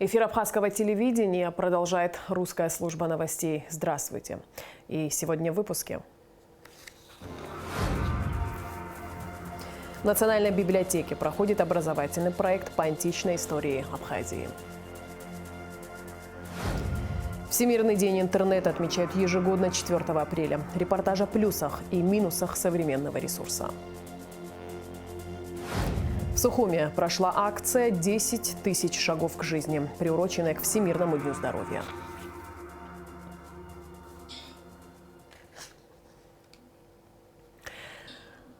Эфир абхазского телевидения продолжает русская служба новостей. Здравствуйте. И сегодня в выпуске. В Национальной библиотеке проходит образовательный проект по античной истории Абхазии. Всемирный день интернета отмечают ежегодно 4 апреля. Репортаж о плюсах и минусах современного ресурса. В Сухуме прошла акция «10 тысяч шагов к жизни», приуроченная к Всемирному дню здоровья.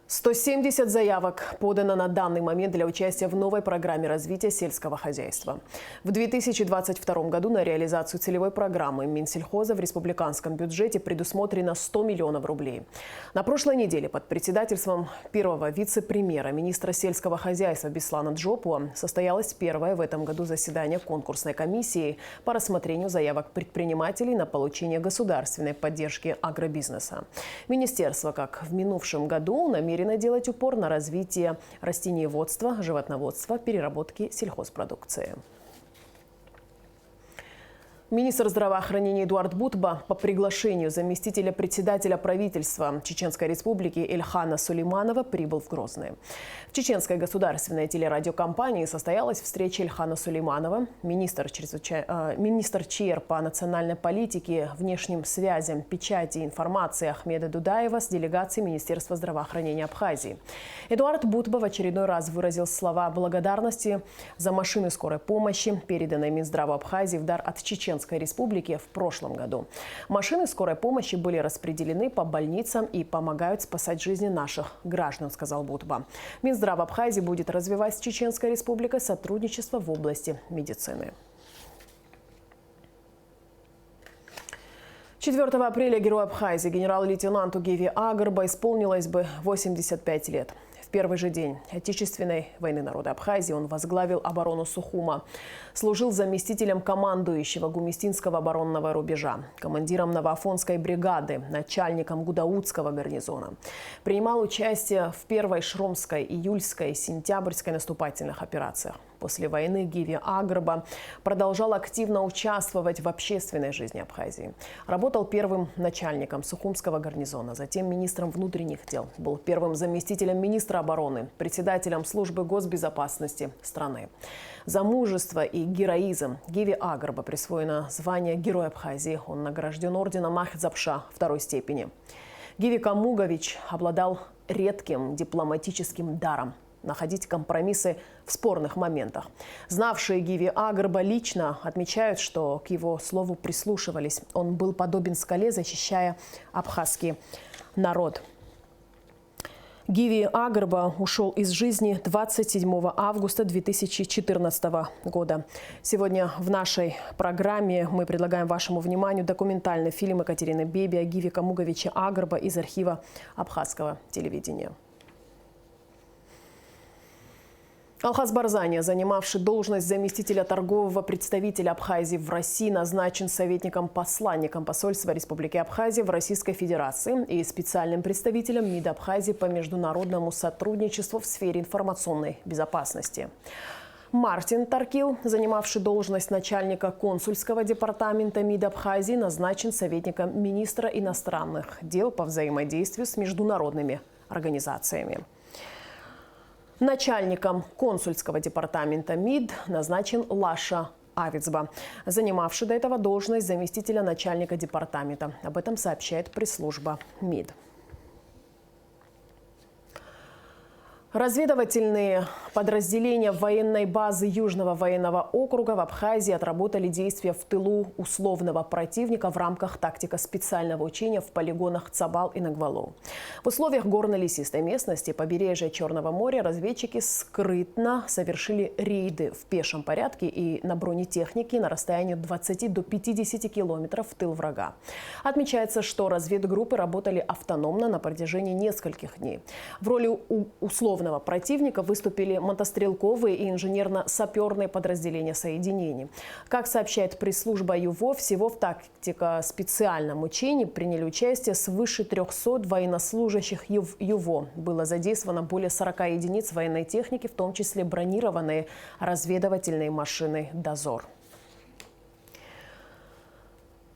«170 заявок подано на данный момент для участия в новой программе развития сельского хозяйства. В 2022 году на реализацию целевой программы Минсельхоза в республиканском бюджете предусмотрено 100 миллионов рублей. На прошлой неделе под председательством первого вице-премьера министра сельского хозяйства Беслана Джопуа состоялось первое в этом году заседание конкурсной комиссии по рассмотрению заявок предпринимателей на получение государственной поддержки агробизнеса. Министерство, как в минувшем году, намерено делать упор на развитие растениеводства, животноводства, переработки сельхозпродукции. Министр здравоохранения Эдуард Бутба по приглашению заместителя председателя правительства Чеченской Республики Эльхана Сулейманова прибыл в Грозный. В Чеченской государственной телерадиокомпании состоялась встреча Эльхана Сулейманова, министр ЧР по национальной политике, внешним связям, печати и информации Ахмеда Дудаева с делегацией Министерства здравоохранения Абхазии. Эдуард Бутба в очередной раз выразил слова благодарности за машины скорой помощи, переданные Минздраву Абхазии в дар от Чеченской Республики в прошлом году. Машины скорой помощи были распределены по больницам и помогают спасать жизни наших граждан, сказал Бутба. Минздрав Абхазии будет развивать с Чеченской Республикой сотрудничество в области медицины. 4 апреля герою Абхазии генерал-лейтенанту Гиви Агарба исполнилось бы 85 лет. В первый же день Отечественной войны народа Абхазии он возглавил оборону Сухума, служил заместителем командующего Гумистинского оборонного рубежа, командиром Новоафонской бригады, начальником Гудаутского гарнизона. Принимал участие в первой Шромской, Июльской, Сентябрьской наступательных операциях. После войны Гиви Агарба продолжал активно участвовать в общественной жизни Абхазии. Работал первым начальником Сухумского гарнизона, затем министром внутренних дел. Был первым заместителем министра обороны, председателем службы госбезопасности страны. За мужество и героизм Гиви Агарба присвоено звание Героя Абхазии. Он награжден орденом Махзапша второй степени. Гиви Камугович обладал редким дипломатическим даром находить компромиссы в спорных моментах. Знавшие Гиви Агарба лично отмечают, что к его слову прислушивались. Он был подобен скале, защищая абхазский народ. Гиви Агарба ушел из жизни 27 августа 2014 года. Сегодня в нашей программе мы предлагаем вашему вниманию документальный фильм Екатерины Беби о Гиви Камуговиче Агарба из архива абхазского телевидения. Алхаз Барзания, занимавший должность заместителя торгового представителя Абхазии в России, назначен советником-посланником посольства Республики Абхазия в Российской Федерации и специальным представителем МИД Абхазии по международному сотрудничеству в сфере информационной безопасности. Мартин Таркил, занимавший должность начальника консульского департамента МИД Абхазии, назначен советником министра иностранных дел по взаимодействию с международными организациями. Начальником консульского департамента МИД назначен Лаша Авицба, занимавший до этого должность заместителя начальника департамента. Об этом сообщает пресс-служба МИД. Разведывательные подразделения военной базы Южного военного округа в Абхазии отработали действия в тылу условного противника в рамках тактико-специального учения в полигонах Цабал и Нагвалоу. В условиях горно-лесистой местности побережья Черного моря разведчики скрытно совершили рейды в пешем порядке и на бронетехнике на расстоянии 20 до 50 километров в тыл врага. Отмечается, что разведгруппы работали автономно на протяжении нескольких дней. В роли условного противника выступили мотострелковые и инженерно-саперные подразделения соединений. Как сообщает пресс-служба ЮВО, всего в тактико-специальном учении приняли участие свыше 300 военнослужащих ЮВО. Было задействовано более 40 единиц военной техники, в том числе бронированные разведывательные машины «Дозор».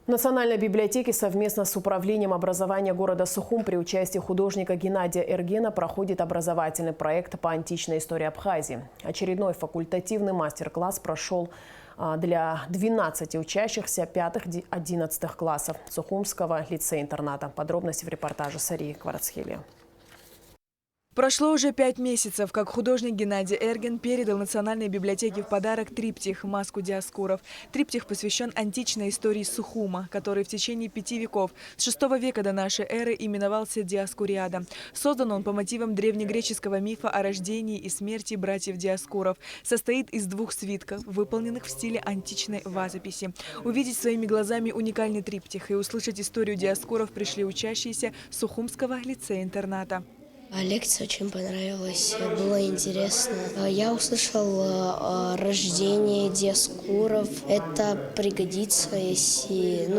В Национальной библиотеке совместно с Управлением образования города Сухум при участии художника Геннадия Эргена проходит образовательный проект по античной истории Абхазии. Очередной факультативный мастер-класс прошел для 12 учащихся 5-11 классов Сухумского лицея-интерната. Подробности в репортаже Сарии Кварацхели. Прошло уже 5 месяцев, как художник Геннадий Эрген передал Национальной библиотеке в подарок триптих «Маску Диоскуров». Триптих посвящен античной истории Сухума, который в течение 5 веков, с VI века до нашей эры, именовался Диоскуриада. Создан он по мотивам древнегреческого мифа о рождении и смерти братьев Диоскуров. Состоит из 2 свитков, выполненных в стиле античной вазописи. Увидеть своими глазами уникальный триптих и услышать историю Диоскуров пришли учащиеся Сухумского лицея-интерната. Лекция очень понравилась, было интересно. Я услышал рождение Диоскуров. Это пригодится, если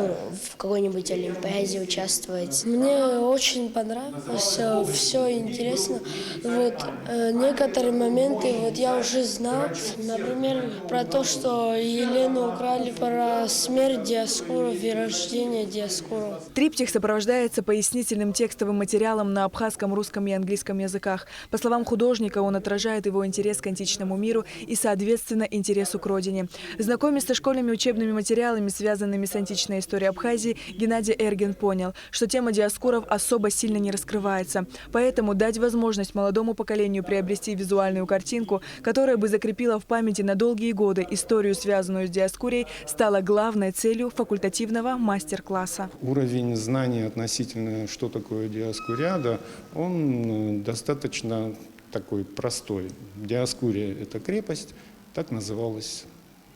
в какой-нибудь олимпиаде участвовать. Мне очень понравилось, все интересно. Некоторые моменты я уже знал. Например, про то, что Елену украли, про смерть Диоскуров и рождение Диоскуров. Триптих сопровождается пояснительным текстовым материалом на абхазском, русском и английском языках. По словам художника, он отражает его интерес к античному миру и, соответственно, интересу к родине. Знакомясь со школьными учебными материалами, связанными с античной историей Абхазии, Геннадий Эрген понял, что тема Диоскуров особо сильно не раскрывается. Поэтому дать возможность молодому поколению приобрести визуальную картинку, которая бы закрепила в памяти на долгие годы историю, связанную с Диоскурией, стала главной целью факультативного мастер-класса. Уровень знаний относительно, что такое Диоскуриада, он достаточно такой простой. Диоскурия – это крепость, так называлась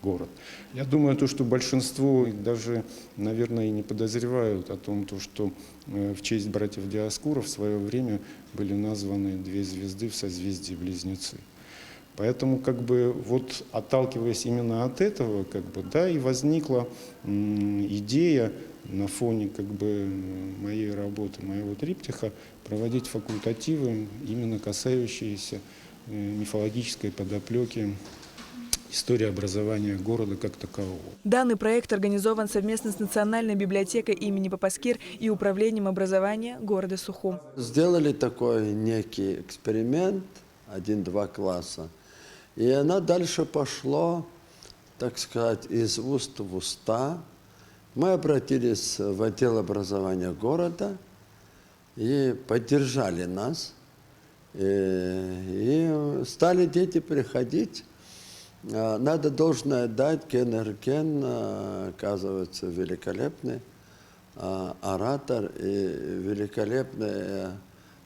город. Я думаю, что большинство даже, наверное, и не подозревают о том, что в честь братьев Диоскуров в свое время были названы 2 звезды в созвездии Близнецы. Поэтому, отталкиваясь именно от этого, и возникла идея на фоне моей работы, моего триптиха, проводить факультативы, именно касающиеся мифологической подоплеки истории образования города как такового. Данный проект организован совместно с Национальной библиотекой имени Папаскир и Управлением образования города Сухум. Сделали такой некий эксперимент, 1-2 класса, и она дальше пошла, так сказать, из уст в уста. Мы обратились в отдел образования города и поддержали нас. И стали дети приходить. Надо должное дать, Ген Эрген, оказывается, великолепный оратор и великолепный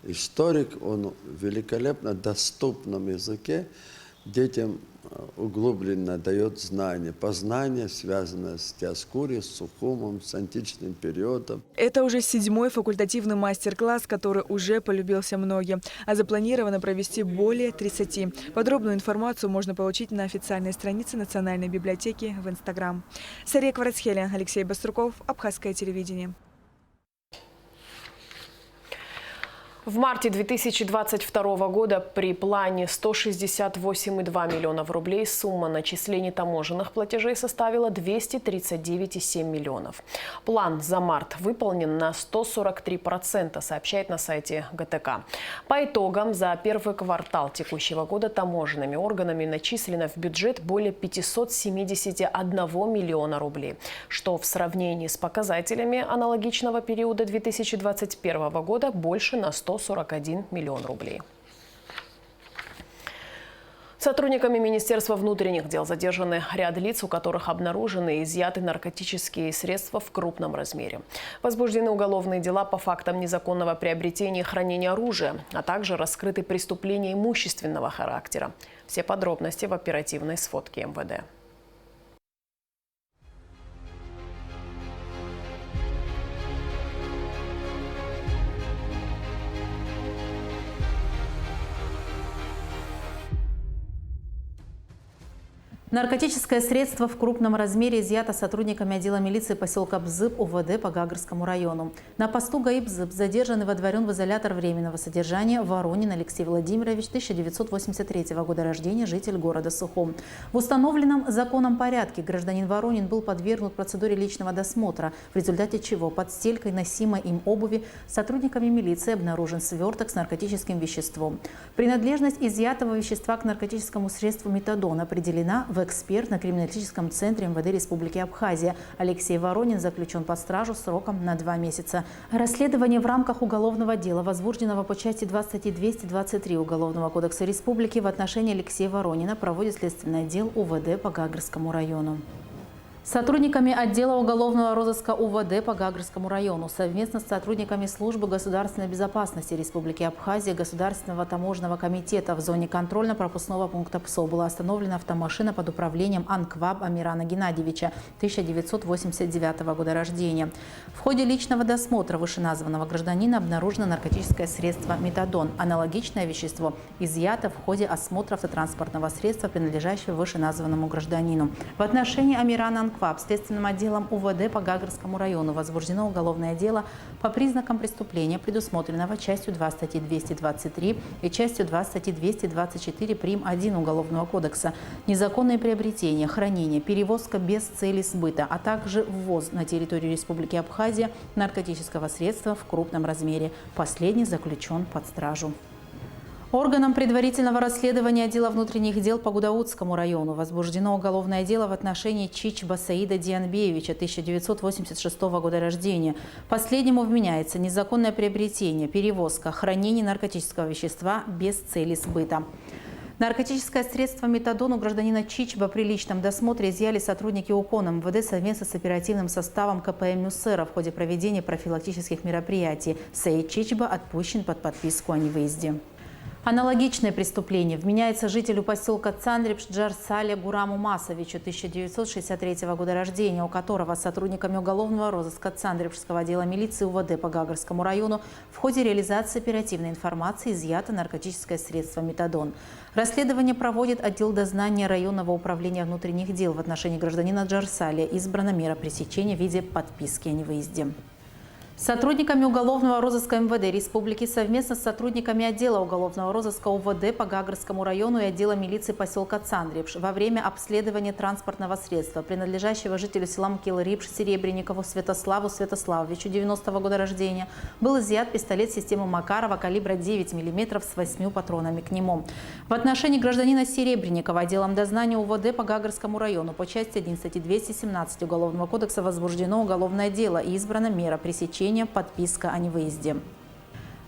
историк. Он в великолепно доступном языке детям углубленно дает знания, познания, связанные с Диоскурией, с Сухумом, с античным периодом. Это уже 7-й факультативный мастер-класс, который уже полюбился многим, а запланировано провести более 30. Подробную информацию можно получить на официальной странице Национальной библиотеки в Инстаграм. Сария Кварацхели, Алексей Баструков, Абхазское телевидение. В марте 2022 года при плане 168,2 миллионов рублей сумма начислений таможенных платежей составила 239,7 миллионов. План за март выполнен на 143%, сообщает на сайте ГТК. По итогам, за первый квартал текущего года таможенными органами начислено в бюджет более 571 миллиона рублей, что в сравнении с показателями аналогичного периода 2021 года больше на 141 миллион рублей. Сотрудниками Министерства внутренних дел задержаны ряд лиц, у которых обнаружены и изъяты наркотические средства в крупном размере. Возбуждены уголовные дела по фактам незаконного приобретения и хранения оружия, а также раскрыты преступления имущественного характера. Все подробности в оперативной сводке МВД. Наркотическое средство в крупном размере изъято сотрудниками отдела милиции поселка Бзып УВД по Гагарскому району. На посту ГАИ Бзып задержан и водворен в изолятор временного содержания Воронин Алексей Владимирович, 1983 года рождения, житель города Сухум. В установленном законом порядке гражданин Воронин был подвергнут процедуре личного досмотра, в результате чего под стелькой носимой им обуви сотрудниками милиции обнаружен сверток с наркотическим веществом. Принадлежность изъятого вещества к наркотическому средству метадон определена в экспертно-криминалистическом центре МВД Республики Абхазия. Алексей Воронин заключен под стражу сроком на 2 месяца. Расследование в рамках уголовного дела, возбужденного по части 2 статьи 223 Уголовного кодекса Республики в отношении Алексея Воронина, проводит следственный отдел УВД по Гагарскому району. Сотрудниками отдела уголовного розыска УВД по Гагарскому району совместно с сотрудниками Службы государственной безопасности Республики Абхазия Государственного таможенного комитета в зоне контрольно-пропускного пункта ПСО была остановлена автомашина под управлением Анкваб Амирана Геннадьевича, 1989 года рождения. В ходе личного досмотра вышеназванного гражданина обнаружено наркотическое средство метадон. Аналогичное вещество изъято в ходе осмотра автотранспортного средства, принадлежащего вышеназванному гражданину. В отношении Амирана Анкваб следственным отделом УВД по Гагарскому району возбуждено уголовное дело по признакам преступления, предусмотренного частью 2 статьи 223 и частью 2 статьи 224 прим. 1 Уголовного кодекса «Незаконное приобретение, хранение, перевозка без цели сбыта, а также ввоз на территорию Республики Абхазия наркотического средства в крупном размере». Последний заключен под стражу. Органам предварительного расследования отдела внутренних дел по Гудаутскому району возбуждено уголовное дело в отношении Чичба Саида Дианбеевича, 1986 года рождения. Последнему вменяется незаконное приобретение, перевозка, хранение наркотического вещества без цели сбыта. Наркотическое средство метадон у гражданина Чичба при личном досмотре изъяли сотрудники УКОН МВД совместно с оперативным составом КПМ «Мюссера» в ходе проведения профилактических мероприятий. Саид Чичба отпущен под подписку о невыезде. Аналогичное преступление вменяется жителю поселка Цандрипш Джарсале Гураму Масовичу, 1963 года рождения, у которого сотрудниками уголовного розыска Цандрипшского отдела милиции УВД по Гагарскому району в ходе реализации оперативной информации изъято наркотическое средство метадон. Расследование проводит отдел дознания районного управления внутренних дел в отношении гражданина Джарсале. Избрана мера пресечения в виде подписки о невыезде. Сотрудниками уголовного розыска МВД Республики совместно с сотрудниками отдела уголовного розыска УВД по Гагарскому району и отдела милиции поселка Цандрипш во время обследования транспортного средства, принадлежащего жителю села Мкилрипш Серебренникову Святославу Святославовичу, 90-го года рождения, был изъят пистолет системы Макарова калибра 9 мм с 8 патронами к нему. В отношении гражданина Серебренникова отделом дознания УВД по Гагарскому району по части 1 статьи 217 Уголовного кодекса возбуждено уголовное дело и избрана мера пресечения подписка о невыезде.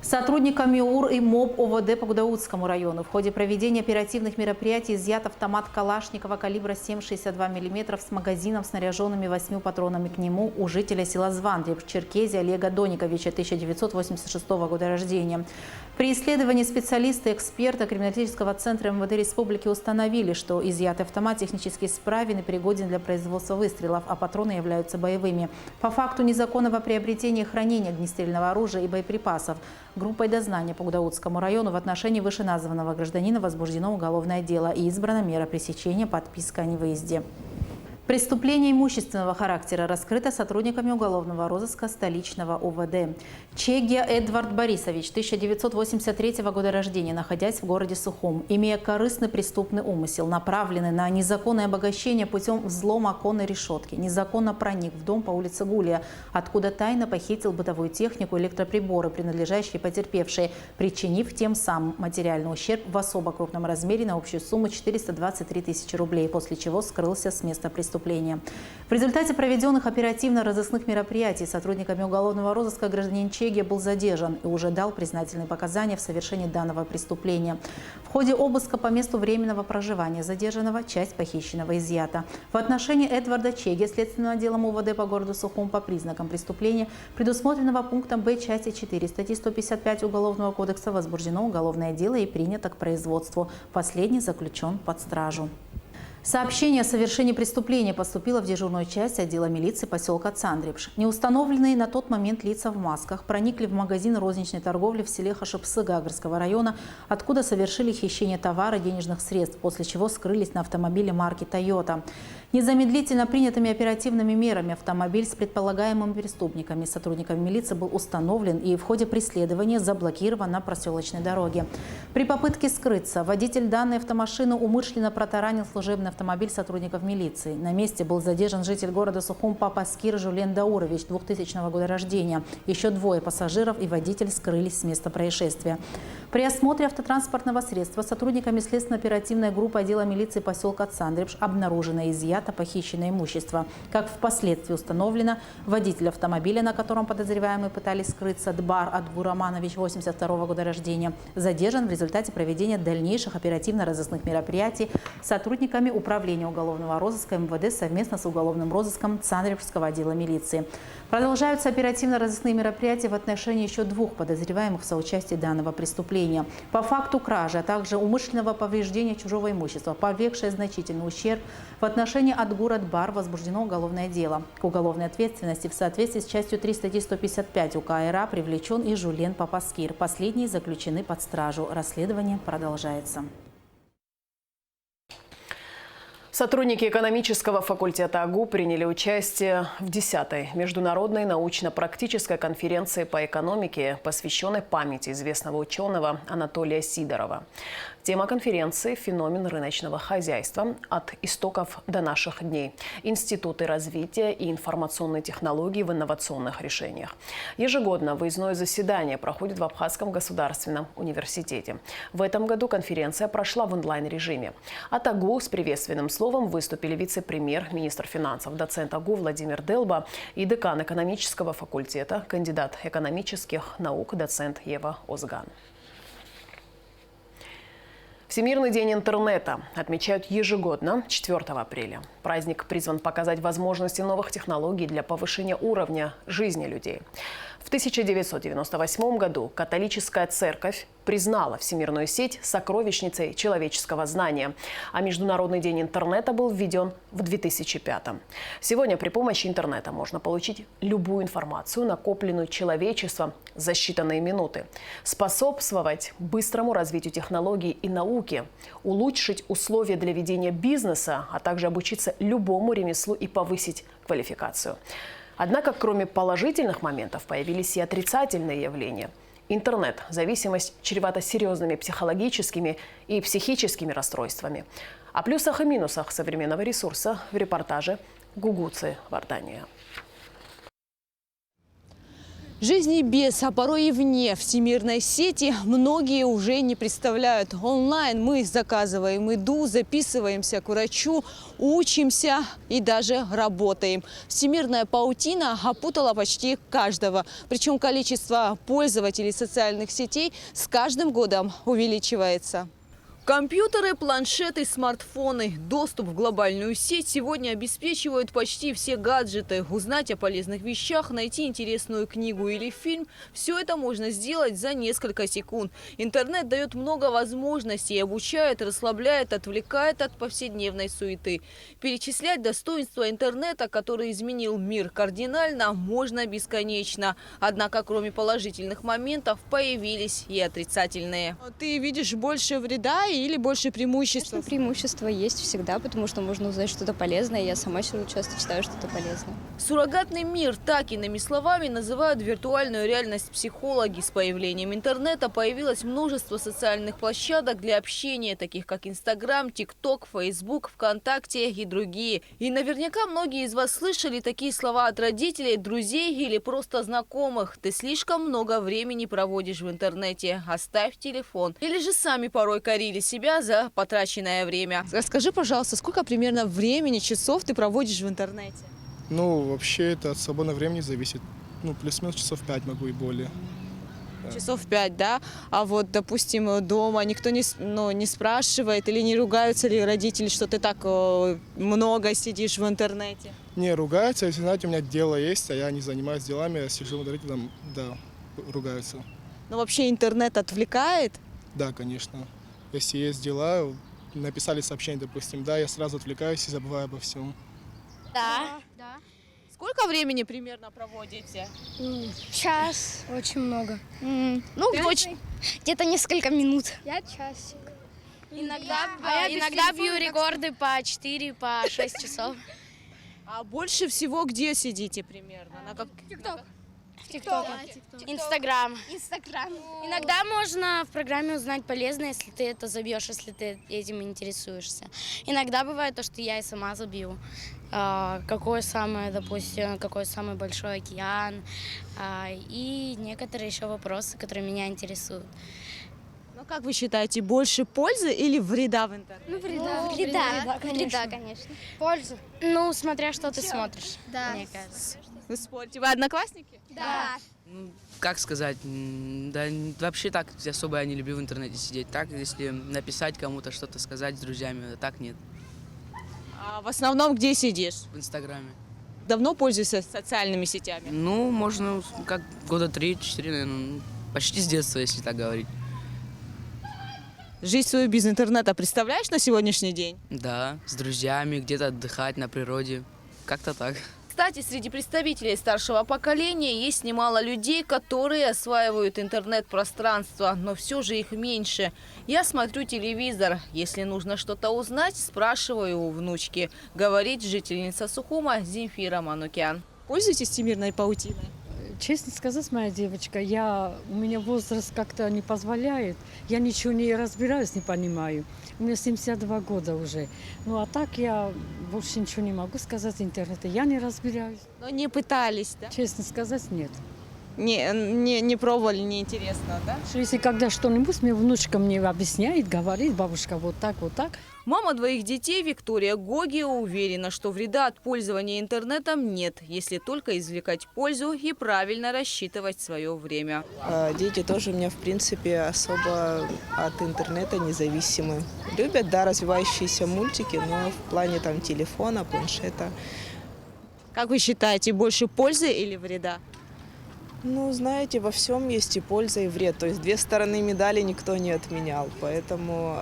Сотрудниками УР и МОБ ОВД по Гудаутскому району в ходе проведения оперативных мероприятий изъят автомат Калашникова калибра 7,62 мм с магазином, снаряженными 8 патронами к нему у жителя села Звандрипш Черкезии Олега Дониковича, 1986 года рождения. При исследовании специалисты и эксперта криминалистического центра МВД Республики установили, что изъятый автомат технически исправен и пригоден для производства выстрелов, а патроны являются боевыми. По факту незаконного приобретения и хранения огнестрельного оружия и боеприпасов группой дознания по Гудаутскому району в отношении вышеназванного гражданина возбуждено уголовное дело и избрана мера пресечения подписка о невыезде. Преступление имущественного характера раскрыто сотрудниками уголовного розыска столичного УВД. Чегья Эдвард Борисович, 1983 года рождения, находясь в городе Сухум, имея корыстный преступный умысел, направленный на незаконное обогащение путем взлома оконной решетки, незаконно проник в дом по улице Гулия, откуда тайно похитил бытовую технику, электроприборы, принадлежащие потерпевшей, причинив тем самым материальный ущерб в особо крупном размере на общую сумму 423 тысячи рублей, после чего скрылся с места преступления. В результате проведенных оперативно-розыскных мероприятий сотрудниками уголовного розыска гражданин Чегья был задержан и уже дал признательные показания в совершении данного преступления. В ходе обыска по месту временного проживания задержанного часть похищенного изъята. В отношении Эдварда Чегья следственным отделом УВД по городу Сухум по признакам преступления, предусмотренного пунктом Б части 4 статьи 155 Уголовного кодекса, возбуждено уголовное дело и принято к производству. Последний заключен под стражу. Сообщение о совершении преступления поступило в дежурную часть отдела милиции поселка Цандрипш. Неустановленные на тот момент лица в масках проникли в магазин розничной торговли в селе Хашипсы Гагарского района, откуда совершили хищение товара и денежных средств, после чего скрылись на автомобиле марки «Тойота». Незамедлительно принятыми оперативными мерами автомобиль с предполагаемыми преступниками сотрудниками милиции был установлен и в ходе преследования заблокирован на проселочной дороге. При попытке скрыться водитель данной автомашины умышленно протаранил служебный автомобиль сотрудников милиции. На месте был задержан житель города Сухум Папаскир Жулен Даурович, 2000 года рождения. Еще двое пассажиров и водитель скрылись с места происшествия. При осмотре автотранспортного средства сотрудниками следственно-оперативной группы отдела милиции поселка Цандрипш обнаружено изъято похищенное имущество. Как впоследствии установлено, водитель автомобиля, на котором подозреваемые пытались скрыться, Дбар Адгур Романович, 82 года рождения, задержан в результате проведения дальнейших оперативно-розыскных мероприятий сотрудниками Управления уголовного розыска МВД совместно с уголовным розыском Цандрипшского отдела милиции. Продолжаются оперативно-розыскные мероприятия в отношении еще двух подозреваемых в соучастии данного преступления. По факту кражи, а также умышленного повреждения чужого имущества, повлекшее значительный ущерб, в отношении Адгура Дбар возбуждено уголовное дело. К уголовной ответственности в соответствии с частью 3 статьи 155 УК РА привлечен и Жулен Папаскир. Последние заключены под стражу. Расследование продолжается. Сотрудники экономического факультета АГУ приняли участие в 10-й международной научно-практической конференции по экономике, посвященной памяти известного ученого Анатолия Сидорова. Тема конференции – «Феномен рыночного хозяйства. От истоков до наших дней. Институты развития и информационной технологии в инновационных решениях». Ежегодно выездное заседание проходит в Абхазском государственном университете. В этом году конференция прошла в онлайн-режиме. От АГУ с приветственным словом выступили вице-премьер, министр финансов, доцент АГУ Владимир Делба и декан экономического факультета, кандидат экономических наук, доцент Ева Озган. Всемирный день интернета отмечают ежегодно 4 апреля. Праздник призван показать возможности новых технологий для повышения уровня жизни людей. В 1998 году католическая церковь признала всемирную сеть сокровищницей человеческого знания, а Международный день интернета был введен в 2005. Сегодня при помощи интернета можно получить любую информацию, накопленную человечеством за считанные минуты, способствовать быстрому развитию технологий и науки, улучшить условия для ведения бизнеса, а также обучиться любому ремеслу и повысить квалификацию. Однако, кроме положительных моментов, появились и отрицательные явления. Интернет-зависимость чревата серьезными психологическими и психическими расстройствами. О плюсах и минусах современного ресурса в репортаже Гугуцы Вардания. Жизни без, а порой и вне всемирной сети многие уже не представляют. Онлайн мы заказываем еду, записываемся к врачу, учимся и даже работаем. Всемирная паутина опутала почти каждого. Причем количество пользователей социальных сетей с каждым годом увеличивается. Компьютеры, планшеты, смартфоны. Доступ в глобальную сеть сегодня обеспечивают почти все гаджеты. Узнать о полезных вещах, найти интересную книгу или фильм – все это можно сделать за несколько секунд. Интернет дает много возможностей, обучает, расслабляет, отвлекает от повседневной суеты. Перечислять достоинства интернета, который изменил мир кардинально, можно бесконечно. Однако, кроме положительных моментов, появились и отрицательные. Ты видишь больше вреда или больше преимуществ? Конечно, преимущества есть всегда, потому что можно узнать что-то полезное. Я сама часто читаю что-то полезное. Суррогатный мир, так иными словами называют виртуальную реальность психологи. С появлением интернета появилось множество социальных площадок для общения, таких как Инстаграм, ТикТок, Фейсбук, ВКонтакте и другие. И наверняка многие из вас слышали такие слова от родителей, друзей или просто знакомых. Ты слишком много времени проводишь в интернете, оставь телефон. Или же сами порой корили себя за потраченное время. Расскажи, пожалуйста, сколько примерно времени, часов ты проводишь в интернете? Вообще это от свободного времени зависит. Плюс-минус часов 5 могу и более. Часов 5, да? А вот, допустим, дома никто не спрашивает или не ругаются ли родители, что ты так много сидишь в интернете? Не ругаются, если, знаете, у меня дело есть, а я не занимаюсь делами, я сижу на родителям, да, ругаются. Но вообще интернет отвлекает? Да, конечно. Если есть дела, написали сообщение, допустим, да, я сразу отвлекаюсь и забываю обо всем. Да. Сколько времени примерно проводите? Час. Очень много. Ну, где-то несколько минут. Я часик. Иногда бью рекорды по 4, по 6 часов. А больше всего где сидите примерно? ТикТок. Инстаграм. Иногда можно в программе узнать полезное, если ты это забьешь, если ты этим интересуешься. Иногда бывает то, что я и сама забью. Какой самый большой океан. И некоторые еще вопросы, которые меня интересуют. Ну, как вы считаете, больше пользы или вреда в интернете? Ну, вреда, конечно. Пользу. Ну, смотря что ты смотришь, Да. мне кажется. Вы спорите? Вы одноклассники? Да. Ну, как сказать, да вообще так особо я не люблю в интернете сидеть. Так, если написать кому-то, что-то сказать с друзьями, а так нет. А в основном где сидишь? В Инстаграме. Давно пользуешься социальными сетями? Ну, можно как года 3-4, наверное, почти с детства, если так говорить. Жизнь свою без интернета представляешь на сегодняшний день? Да, с друзьями, где-то отдыхать на природе. Как-то так. Кстати, среди представителей старшего поколения есть немало людей, которые осваивают интернет-пространство, но все же их меньше. Я смотрю телевизор. Если нужно что-то узнать, спрашиваю у внучки, говорит жительница Сухума Земфира Манукян. Пользуетесь всемирной паутиной? Честно сказать, моя девочка, у меня возраст как-то не позволяет. Я ничего не разбираюсь, не понимаю. У меня 72 года уже. Ну а так я больше ничего не могу сказать интернета. Я не разбираюсь. Но не пытались, да? Честно сказать, нет. Не пробовали, не интересно, да? Если когда что-нибудь мне внучка мне объясняет, говорит, бабушка, вот так, вот так. Мама двоих детей Виктория Гогио уверена, что вреда от пользования интернетом нет, если только извлекать пользу и правильно рассчитывать свое время. Дети тоже у меня, в принципе, особо от интернета независимы. Любят, да, развивающиеся мультики, но в плане там телефона, планшета. Как вы считаете, больше пользы или вреда? Ну, знаете, во всем есть и польза, и вред. То есть две стороны медали никто не отменял. Поэтому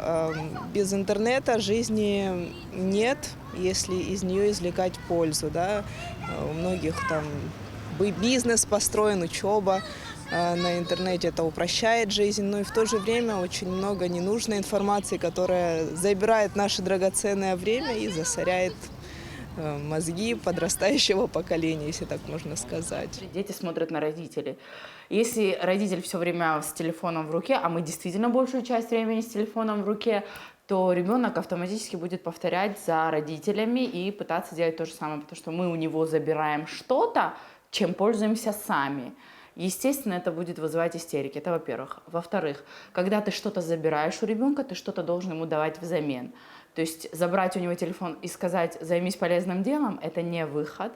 без интернета жизни нет, если из нее извлекать пользу. Да? У многих там бизнес построен, учеба на интернете. Это упрощает жизнь. Но и в то же время очень много ненужной информации, которая забирает наше драгоценное время и засоряет мозги подрастающего поколения, если так можно сказать. Дети смотрят на родителей. Если родитель все время с телефоном в руке, а мы действительно большую часть времени с телефоном в руке, то ребенок автоматически будет повторять за родителями и пытаться делать то же самое, потому что мы у него забираем что-то, чем пользуемся сами. Естественно, это будет вызывать истерики. Это во-первых. Во-вторых, когда ты что-то забираешь у ребенка, ты что-то должен ему давать взамен. То есть забрать у него телефон и сказать «займись полезным делом» – это не выход.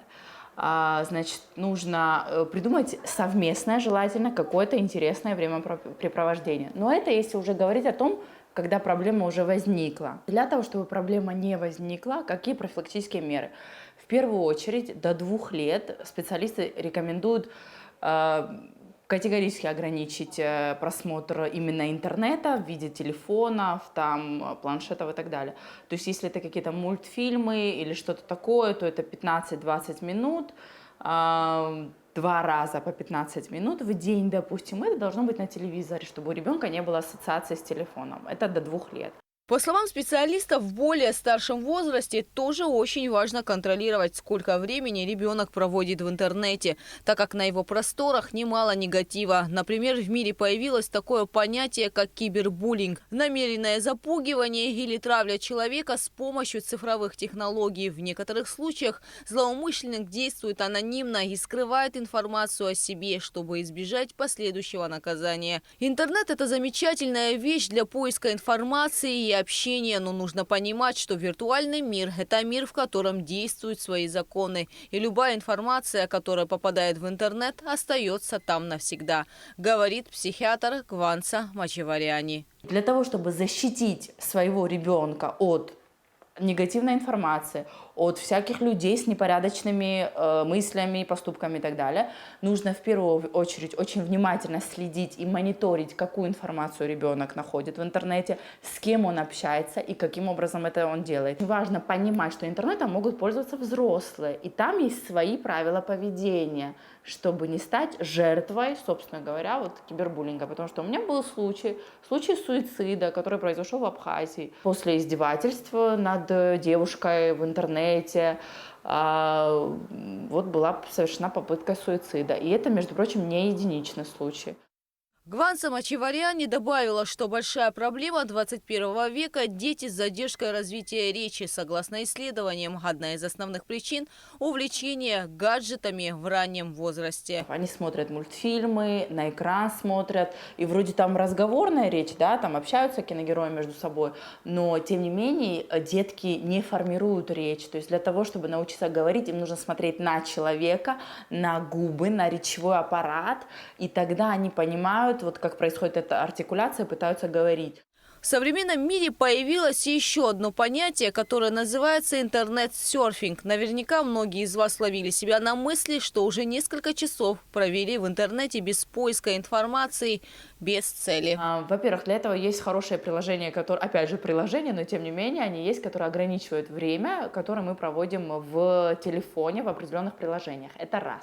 Значит, нужно придумать совместное, желательно, какое-то интересное времяпрепровождение. Но это если уже говорить о том, когда проблема уже возникла. Для того, чтобы проблема не возникла, какие профилактические меры? В первую очередь, до 2 лет специалисты рекомендуют категорически ограничить просмотр именно интернета в виде телефонов, там, планшетов и так далее. То есть если это какие-то мультфильмы или что-то такое, то это 15-20 минут, 2 раза по 15 минут в день, допустим. Это должно быть на телевизоре, чтобы у ребенка не было ассоциации с телефоном. Это до 2 лет. По словам специалистов, в более старшем возрасте тоже очень важно контролировать, сколько времени ребенок проводит в интернете, так как на его просторах немало негатива. Например, в мире появилось такое понятие, как кибербуллинг – намеренное запугивание или травля человека с помощью цифровых технологий. В некоторых случаях злоумышленник действует анонимно и скрывает информацию о себе, чтобы избежать последующего наказания. Интернет – это замечательная вещь для поиска информации и общения, но нужно понимать, что виртуальный мир – это мир, в котором действуют свои законы. И любая информация, которая попадает в интернет, остается там навсегда, говорит психиатр Гванца Мачеваряни. Для того, чтобы защитить своего ребенка от негативной информации, от всяких людей с непорядочными мыслями, поступками и так далее, нужно в первую очередь очень внимательно следить и мониторить, какую информацию ребенок находит в интернете, с кем он общается и каким образом это он делает. Важно понимать, что интернетом могут пользоваться взрослые, и там есть свои правила поведения, чтобы не стать жертвой, собственно говоря, вот кибербуллинга. Потому что у меня был случай суицида, который произошел в Абхазии. После издевательства над девушкой в интернете вот была совершена попытка суицида. И это, между прочим, не единичный случай. Гван Самачеварян добавила, что большая проблема 21 века – дети с задержкой развития речи. Согласно исследованиям, одна из основных причин – увлечение гаджетами в раннем возрасте. Они смотрят мультфильмы, на экран смотрят, и вроде там разговорная речь, да, там общаются киногерои между собой, но тем не менее детки не формируют речь. То есть для того, чтобы научиться говорить, им нужно смотреть на человека, на губы, на речевой аппарат, и тогда они понимают, вот как происходит эта артикуляция, пытаются говорить. В современном мире появилось еще одно понятие, которое называется интернет-серфинг. Наверняка многие из вас ловили себя на мысли, что уже несколько часов провели в интернете без поиска информации, без цели. Во-первых, для этого есть хорошее приложение, которое, опять же, приложение, но тем не менее они есть, которые ограничивают время, которое мы проводим в телефоне, в определенных приложениях. Это раз.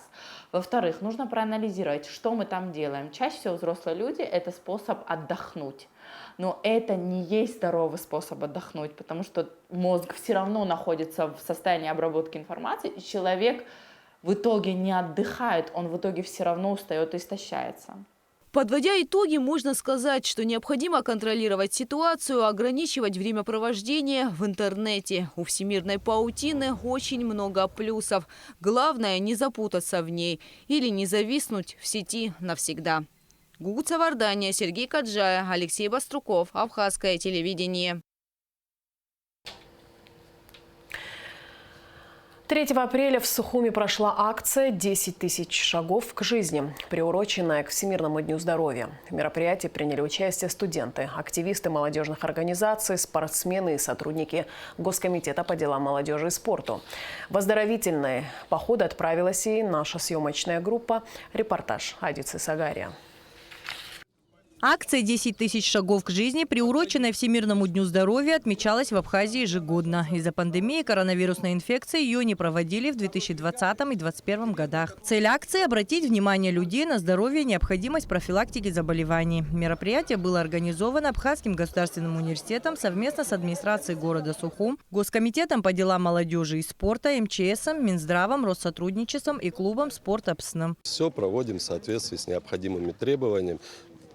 Во-вторых, нужно проанализировать, что мы там делаем. Чаще всего взрослые люди – это способ отдохнуть. Но это не есть здоровый способ отдохнуть, потому что мозг все равно находится в состоянии обработки информации, и человек в итоге не отдыхает, он в итоге все равно устает и истощается. Подводя итоги, можно сказать, что необходимо контролировать ситуацию, ограничивать времяпровождение в интернете. У всемирной паутины очень много плюсов. Главное – не запутаться в ней или не зависнуть в сети навсегда. Гугуца Вардания, Сергей Каджая, Алексей Баструков, Абхазское телевидение. 3 апреля в Сухуми прошла акция «10 тысяч шагов к жизни», приуроченная к Всемирному дню здоровья. В мероприятии приняли участие студенты, активисты молодежных организаций, спортсмены и сотрудники Госкомитета по делам молодежи и спорту. В оздоровительные походы отправилась и наша съемочная группа. Репортаж Адицы Сагария. Акция «10 тысяч шагов к жизни», приуроченная Всемирному дню здоровья, отмечалась в Абхазии ежегодно. Из-за пандемии коронавирусной инфекции ее не проводили в 2020 и 2021 годах. Цель акции – обратить внимание людей на здоровье и необходимость профилактики заболеваний. Мероприятие было организовано Абхазским государственным университетом совместно с администрацией города Сухум, Госкомитетом по делам молодежи и спорта, МЧСом, Минздравом, Россотрудничеством и клубом «Спорт Апсным». Все проводим в соответствии с необходимыми требованиями.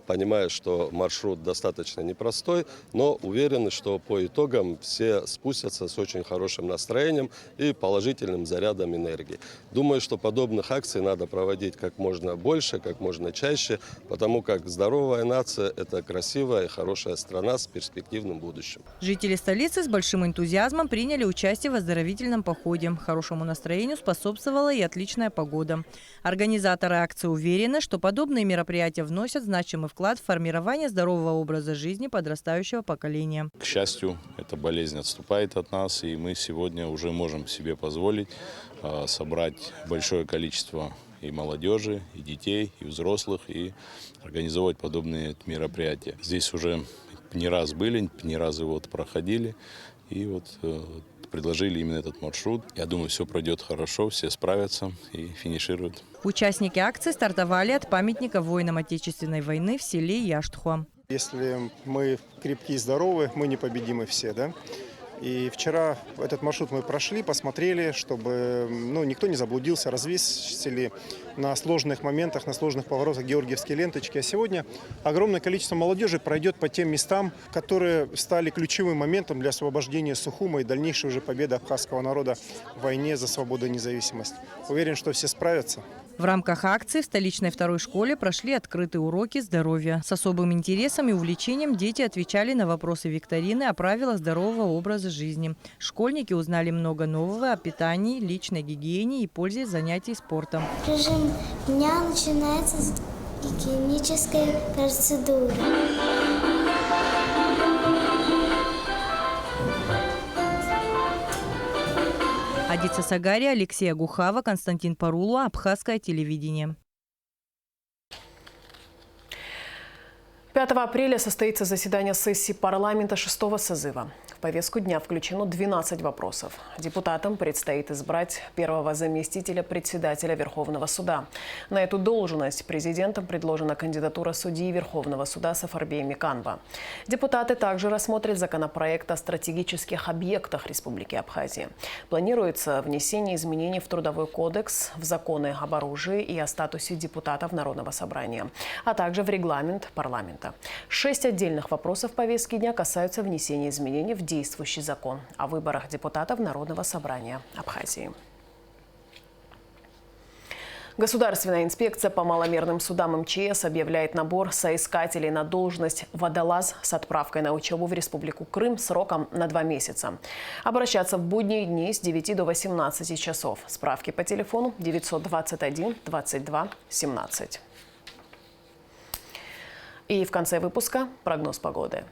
Понимаю, что маршрут достаточно непростой, но уверены, что по итогам все спустятся с очень хорошим настроением и положительным зарядом энергии. Думаю, что подобных акций надо проводить как можно больше, как можно чаще, потому как здоровая нация – это красивая и хорошая страна с перспективным будущим. Жители столицы с большим энтузиазмом приняли участие в оздоровительном походе. Хорошему настроению способствовала и отличная погода. Организаторы акции уверены, что подобные мероприятия вносят значимый вклад в формирование здорового образа жизни подрастающего поколения. К счастью, эта болезнь отступает от нас, и мы сегодня уже можем себе позволить собрать большое количество и молодежи, и детей, и взрослых, и организовать подобные мероприятия. Здесь уже не раз были, не раз его проходили, и вот предложили именно этот маршрут. Я думаю, все пройдет хорошо, все справятся и финишируют. Участники акции стартовали от памятника воинам Отечественной войны в селе Яштхуа. Если мы крепкие и здоровы, мы непобедимы все, да? И вчера этот маршрут мы прошли, посмотрели, чтобы никто не заблудился, развесили на сложных моментах, на сложных поворотах георгиевские ленточки. А сегодня огромное количество молодежи пройдет по тем местам, которые стали ключевым моментом для освобождения Сухума и дальнейшей уже победы абхазского народа в войне за свободу и независимость. Уверен, что все справятся. В рамках акции в столичной второй школе прошли открытые уроки здоровья. С особым интересом и увлечением дети отвечали на вопросы викторины о правилах здорового образа жизни. Школьники узнали много нового о питании, личной гигиене и пользе занятий спортом. Режим дня начинается с гигиенической процедуры. Адица Сагария, Алексей Агухава, Константин Парулу, Абхазское телевидение. 5 апреля состоится заседание сессии парламента 6-го созыва. В повестку дня включено 12 вопросов. Депутатам предстоит избрать первого заместителя председателя Верховного суда. На эту должность президентом предложена кандидатура судьи Верховного суда Сафарбея Миканба. Депутаты также рассмотрят законопроект о стратегических объектах Республики Абхазия. Планируется внесение изменений в Трудовой кодекс, в законы об оружии и о статусе депутатов Народного собрания, а также в регламент парламента. 6 отдельных вопросов повестки дня касаются внесения изменений в действующий закон о выборах депутатов Народного собрания Абхазии. Государственная инспекция по маломерным судам МЧС объявляет набор соискателей на должность водолаз с отправкой на учебу в Республику Крым сроком на 2 месяца. Обращаться в будние дни с 9 до 18 часов. Справки по телефону 921 22 17. И в конце выпуска прогноз погоды.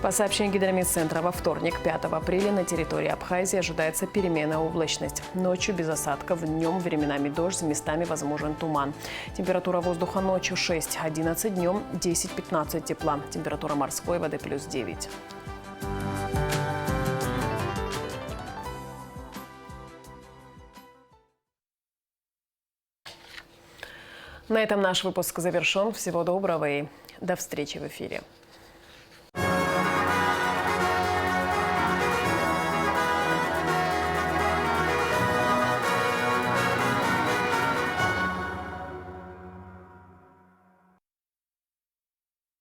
По сообщению Гидромедцентра, во вторник, 5 апреля, на территории Абхазии ожидается переменная облачность. Ночью без осадков, днем временами дождь, местами возможен туман. Температура воздуха ночью 6-11, днем 10-15 тепла. Температура морской воды плюс 9. На этом наш выпуск завершен. Всего доброго и до встречи в эфире.